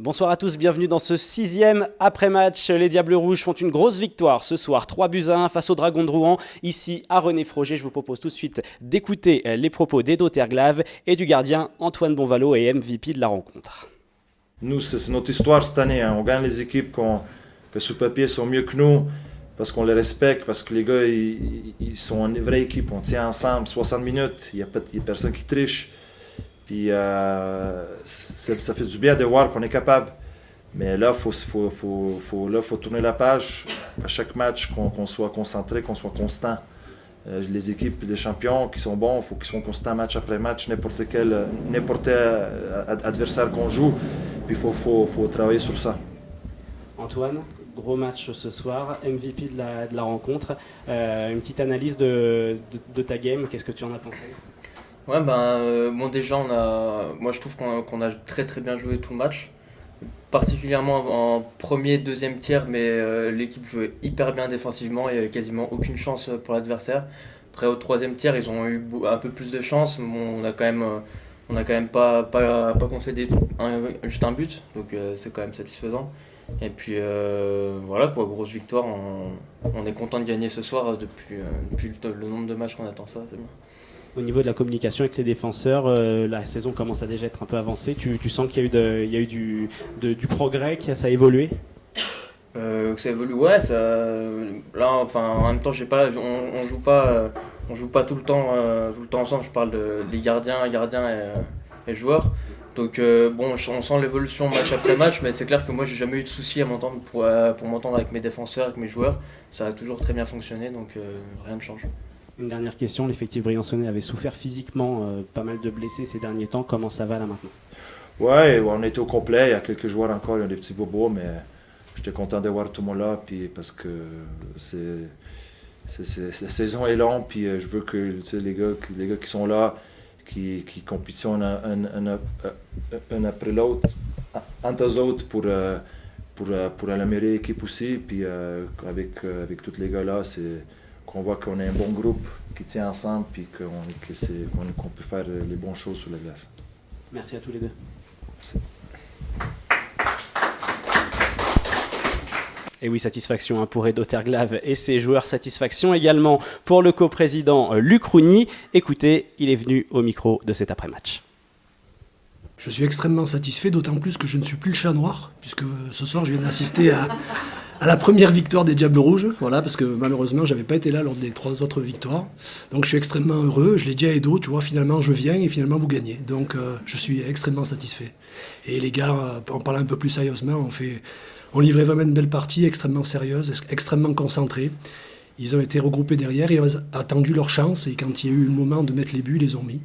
Bonsoir à tous, bienvenue dans ce 6e après-match. Les Diables Rouges font une grosse victoire ce soir, 3-1 face aux Dragons de Rouen, ici à René-Froger. Je vous propose tout de suite d'écouter les propos d'Edo Terglav et du gardien Antoine Bonvalo et MVP de la rencontre. Nous, c'est notre histoire cette année. On gagne les équipes que sur papier sont mieux que nous, parce qu'on les respecte, parce que les gars, ils sont une vraie équipe. On tient ensemble 60 minutes, il n'y a personne qui triche. Puis ça fait du bien de voir qu'on est capable. Mais là, faut tourner la page. À chaque match, qu'on soit concentré, qu'on soit constant. Les équipes, les champions qui sont bons, il faut qu'ils soient constants match après match, n'importe quel adversaire qu'on joue. Puis il faut travailler sur ça. Antoine, gros match ce soir, MVP de la rencontre. Une petite analyse de ta game, qu'est-ce que tu en as pensé ? Ouais, déjà, moi je trouve qu'on a très très bien joué tout le match, particulièrement en premier, deuxième tiers, mais l'équipe jouait hyper bien défensivement, il n'y avait quasiment aucune chance pour l'adversaire. Après au troisième tiers, ils ont eu un peu plus de chance, mais on a quand même pas concédé juste un but, donc c'est quand même satisfaisant. Et puis voilà quoi, grosse victoire, on est content de gagner ce soir depuis le nombre de matchs qu'on attend ça, c'est bien. Au niveau de la communication avec les défenseurs, la saison commence à déjà être un peu avancée. Tu sens qu'il y a eu du progrès, que ça a évolué ? Que ça évolue, ouais. Là, en même temps, on joue pas tout le temps ensemble. Je parle des gardiens et joueurs. Donc on sent l'évolution match après match, mais c'est clair que moi j'ai jamais eu de soucis à m'entendre pour m'entendre avec mes défenseurs, avec mes joueurs. Ça a toujours très bien fonctionné, donc rien ne change. Une dernière question, l'effectif briançonnais avait souffert physiquement, pas mal de blessés ces derniers temps. Comment ça va là maintenant ? Ouais, on était au complet. Il y a quelques joueurs encore, il y a des petits bobos, mais j'étais content de voir tout le monde là, puis parce que la saison est longue, puis je veux que les gars qui sont là, qui compétitionnent un après l'autre, entre eux autres pour la meilleure équipe aussi, puis avec tous les gars là, qu'on voit qu'on est un bon groupe qui tient ensemble, puis qu'on peut faire les bonnes choses sur la glace. Merci à tous les deux. Merci. Et oui, satisfaction pour Edo Terglav et ses joueurs, satisfaction également pour le coprésident Luc Rougny. Écoutez, il est venu au micro de cet après-match. Je suis extrêmement satisfait, d'autant plus que je ne suis plus le chat noir, puisque ce soir je viens d'assister à la première victoire des Diables Rouges, voilà, parce que malheureusement j'avais pas été là lors des 3 autres victoires. Donc je suis extrêmement heureux, je l'ai dit à Edo, tu vois, finalement je viens et finalement vous gagnez. Donc je suis extrêmement satisfait. Et les gars, en parlant un peu plus sérieusement, on livrait vraiment une belle partie, extrêmement sérieuse, extrêmement concentrée. Ils ont été regroupés derrière, ils ont attendu leur chance, et quand il y a eu le moment de mettre les buts, ils les ont mis.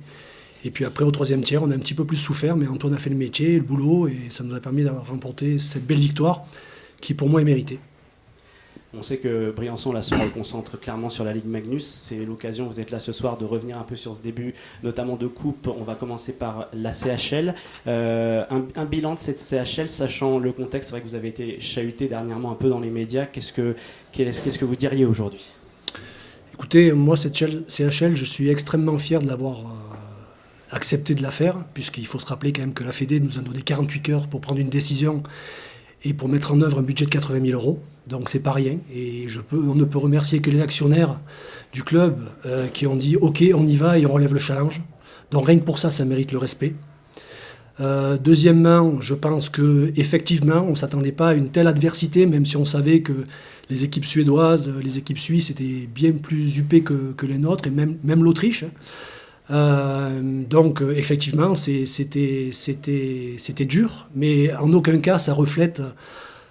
Et puis après, au troisième tiers, on a un petit peu plus souffert, mais Antoine a fait le métier, le boulot, et ça nous a permis d'avoir remporté cette belle victoire, qui pour moi est méritée. On sait que Briançon là, se reconcentre clairement sur la Ligue Magnus. C'est l'occasion, vous êtes là ce soir, de revenir un peu sur ce début, notamment de coupe. On va commencer par la CHL. Un bilan de cette CHL, sachant le contexte, c'est vrai que vous avez été chahuté dernièrement un peu dans les médias. Qu'est-ce que vous diriez aujourd'hui ? Écoutez, moi, cette CHL, je suis extrêmement fier de l'avoir accepté de la faire, puisqu'il faut se rappeler quand même que la Fédé nous a donné 48 heures pour prendre une décision et pour mettre en œuvre un budget de 80 000 €. Donc c'est pas rien. Et on ne peut remercier que les actionnaires du club qui ont dit « Ok, on y va et on relève le challenge ». Donc rien que pour ça, ça mérite le respect. Deuxièmement, je pense qu'effectivement, on ne s'attendait pas à une telle adversité, même si on savait que les équipes suédoises, les équipes suisses étaient bien plus huppées que les nôtres, et même l'Autriche. Donc effectivement, c'était dur, mais en aucun cas ça reflète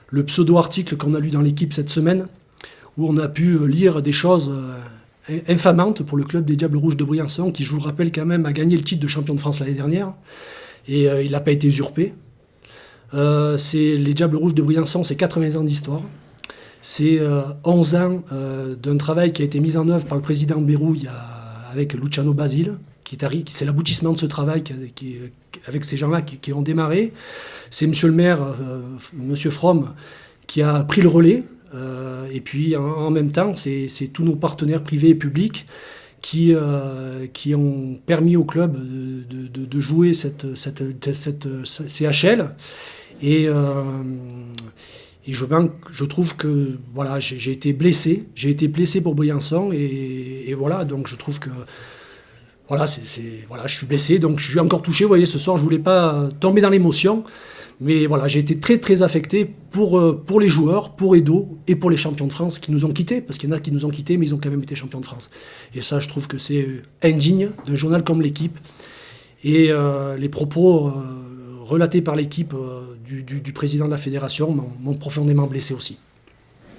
le pseudo-article qu'on a lu dans l'équipe cette semaine, où on a pu lire des choses infamantes pour le club des Diables Rouges de Briançon, qui, je vous le rappelle quand même, a gagné le titre de champion de France l'année dernière, et il n'a pas été usurpé. Les Diables Rouges de Briançon, c'est 80 ans d'histoire. C'est 11 ans d'un travail qui a été mis en œuvre par le président Bérou avec Luciano Basile, c'est l'aboutissement de ce travail avec ces gens-là qui ont démarré. C'est monsieur le maire, monsieur Fromm, qui a pris le relais. Et puis en même temps, c'est tous nos partenaires privés et publics qui ont permis au club de jouer cette CHL. Et je trouve que voilà, j'ai été blessé pour Briançon et voilà, donc je trouve que voilà, voilà, je suis blessé, donc je suis encore touché. Vous voyez, ce soir, je voulais pas tomber dans l'émotion, mais voilà, j'ai été très très affecté pour les joueurs, pour Edo et pour les champions de France qui nous ont quittés, parce qu'il y en a qui nous ont quittés, mais ils ont quand même été champions de France. Et ça, je trouve que c'est indigne d'un journal comme l'Équipe. Et les propos relatés par l'équipe du président de la fédération m'ont profondément blessé aussi.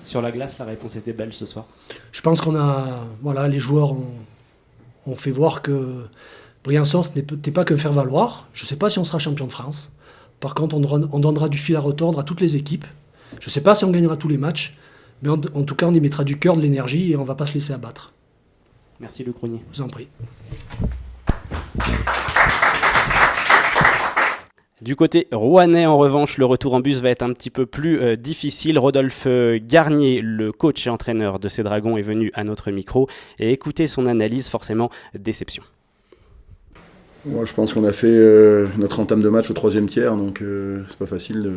Sur la glace, la réponse était belle ce soir. Je pense voilà, les joueurs ont fait voir que Briançon, ce n'était pas qu'un faire-valoir. Je ne sais pas si on sera champion de France. Par contre, on donnera du fil à retordre à toutes les équipes. Je ne sais pas si on gagnera tous les matchs, mais en tout cas, on y mettra du cœur, de l'énergie et on ne va pas se laisser abattre. Merci Luc Rougnier. Je vous en prie. Du côté rouennais, en revanche, le retour en bus va être un petit peu plus difficile. Rodolphe Garnier, le coach et entraîneur de ces Dragons, est venu à notre micro et écoutez son analyse, forcément déception. Moi, je pense qu'on a fait notre entame de match au 3e tiers, donc c'est pas facile de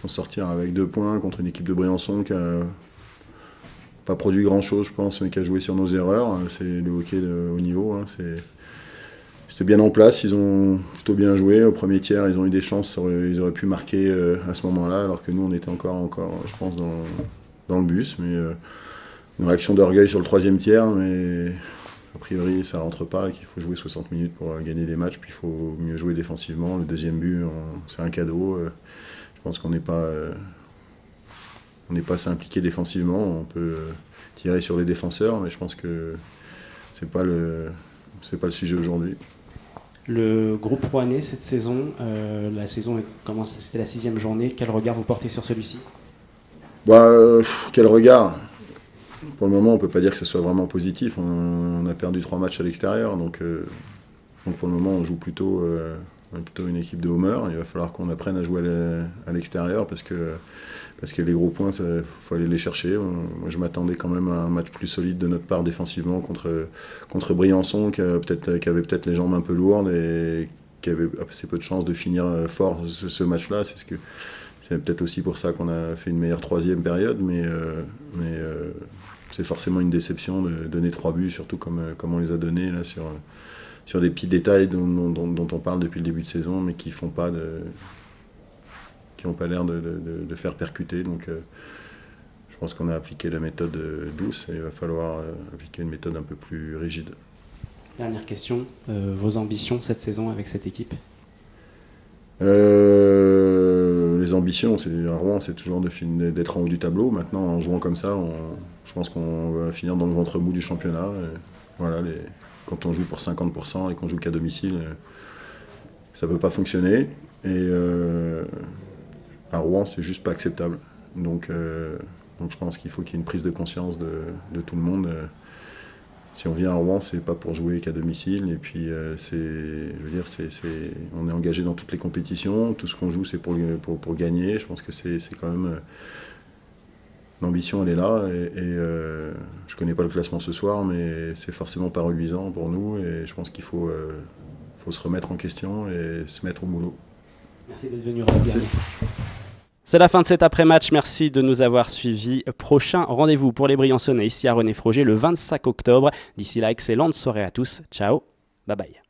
s'en sortir avec 2 points contre une équipe de Briançon qui a pas produit grand-chose, je pense, mais qui a joué sur nos erreurs. C'est le hockey de haut niveau, hein, C'était bien en place, ils ont plutôt bien joué. Au 1er tiers, ils ont eu des chances, ils auraient pu marquer à ce moment-là, alors que nous, on était encore je pense, dans le bus. Mais une réaction d'orgueil sur le 3e tiers, mais a priori, ça rentre pas et qu'il faut jouer 60 minutes pour gagner des matchs. Puis il faut mieux jouer défensivement. Le 2e but, c'est un cadeau. Je pense qu'on n'est pas assez impliqué défensivement. On peut tirer sur les défenseurs, mais je pense que c'est pas le sujet aujourd'hui. Le groupe rouennais cette saison, la saison commence, c'était la 6e journée. Quel regard vous portez sur celui-ci ? Quel regard ? Pour le moment, on ne peut pas dire que ce soit vraiment positif. On a perdu 3 matchs à l'extérieur, donc pour le moment, on joue plutôt une équipe de homer. Il va falloir qu'on apprenne à jouer à l'extérieur parce que les gros points, il faut aller les chercher. Moi, je m'attendais quand même à un match plus solide de notre part défensivement contre Briançon, qui avait peut-être les jambes un peu lourdes et qui avait assez peu de chances de finir fort ce match-là. C'est peut-être aussi pour ça qu'on a fait une meilleure 3e période, mais c'est forcément une déception de donner 3 buts, surtout comme on les a donnés là, sur des petits détails dont on parle depuis le début de saison, mais qui n'ont pas l'air de faire percuter. Donc je pense qu'on a appliqué la méthode douce et il va falloir appliquer une méthode un peu plus rigide. Dernière question, vos ambitions cette saison avec cette équipe ? Les ambitions, à Rouen, c'est toujours d'être en haut du tableau. Maintenant, en jouant comme ça, je pense qu'on va finir dans le ventre mou du championnat. Et voilà, quand on joue pour 50% et qu'on joue qu'à domicile, ça ne peut pas fonctionner. Et à Rouen, c'est juste pas acceptable. Donc je pense qu'il faut qu'il y ait une prise de conscience de tout le monde. Si on vient à Rouen, c'est pas pour jouer qu'à domicile. Et puis, on est engagé dans toutes les compétitions. Tout ce qu'on joue, c'est pour gagner. Je pense que c'est quand même... L'ambition, elle est là. Et je connais pas le classement ce soir, mais c'est forcément pas reluisant pour nous. Et je pense qu'il faut se remettre en question et se mettre au boulot. Merci d'être venu. C'est la fin de cet après-match, merci de nous avoir suivis. Prochain rendez-vous pour les Briançonnais ici à René Froger le 25 octobre. D'ici là, excellente soirée à tous. Ciao, bye bye.